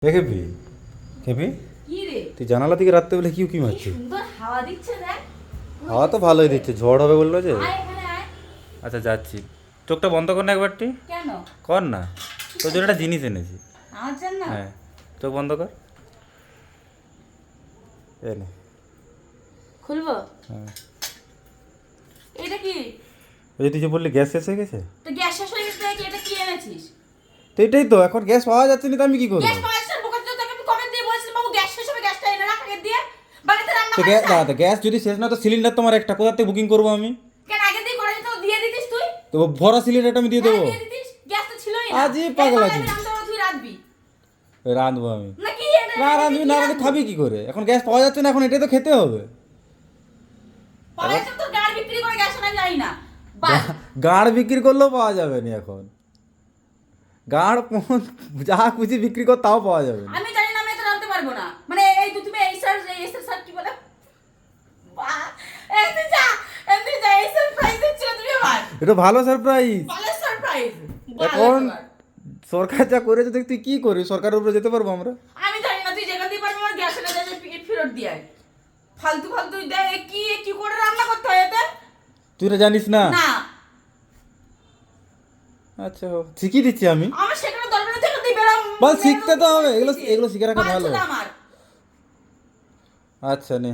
খেপি খেপি কি রে? তুই জানালা থেকে রাত্রে বেলা কি মারছিস? সুন্দর হাওয়া দিচ্ছে দেখ। হাওয়া তো ভালোই দিচ্ছে, ঝড় হবে বললো যে। আয় এখানে আয়। আচ্ছা যাচ্ছি, চোখটা বন্ধ কর না একবারটি। কেন? কর না, তোর জন্য একটা জিনিস এনেছি। আমার জন্য? হ্যাঁ, চোখ বন্ধ কর। এনে খুলবো? হ্যাঁ, এটা কি? ওই যে তুই যে বললি গ্যাস শেষ হয়ে গেছে, তো গ্যাস শেষ হয়ে গেছে নাকি? এটা কি এনেছিস? তো এটাই তো, এখন গ্যাস পাওয়া যাচ্ছে না তো আমি কি করবো? গ্যাস পাওয়া যাচ্ছে না, বোকা চোদা, তোকে আমি কবে দিয়ে বলছিলাম বাবু গ্যাস শেষ হবে, গ্যাসটা এনে রাখ আগে দিয়ে। বাড়িতে রান্না তো করিস গ্যাস না? দাঁড়াতে, গ্যাস যদি শেষ না তো সিলিন্ডার তোমার একটা, কোথা থেকে বুকিং করবো আমি? কেন আগে দিয়ে করে দিত, দিয়ে দিতিস তুই? তো ভরা সিলিন্ডারটা আমি দিয়ে দেবো। হ্যাঁ, দিয়ে দিতিস। গ্যাস তো ছিলই না। আজই এই পাগল বাংলায় আছিস। রান্না করে তুই রাঁধবি। রাঁধবো আমি? নাকি এটা না রাঁধবি না, রাঁধবি খাবি কি করে? এখন গ্যাস পাওয়া যাচ্ছে না, এখন এটাই তো খেতে হবে। পরে তো তোর গাড় বিক্রি করে গ্যাস আনা যায় না। বাস। গাঁড় বিক্রি করলেও পাওয়া যাবে না এখন। গাঁড় যা খুশি বিক্রি কর তাও পাওয়া যাবে না। আমি জানি না, আমি এটা রাঁধতে পারবো না। মানে এই তুমি এই স্যার কি বলে? বাহ! এমনি যা এই সারপ্রাইজ দিচ্ছ তুমি আমার। এটা ভালো সারপ্রাইজ। ভালো সারপ্রাইজ। এখন সরকার যা করেছে দেখ, তুই কি করিস? সরকারের উপরে যেতে পারবো আমরা? আমি জানি না, তুই যেখান দিয়ে পারবি আমার গ্যাস এনে দে, ফেরত দিয়ে আয়। ফালতু ফালতু দে, কি করে রান্না করতে হয় এতে? তুই এটা জানিস না? না, আচ্ছা শিখিয়ে দিচ্ছি আমি। আমার সেখানে দরকার নেই, যেখান দিয়ে বেরাম। বল শিখতে তো হবে, এগুলো এগুলো শিখে রাখা ভালো। আমার আচ্ছা নে।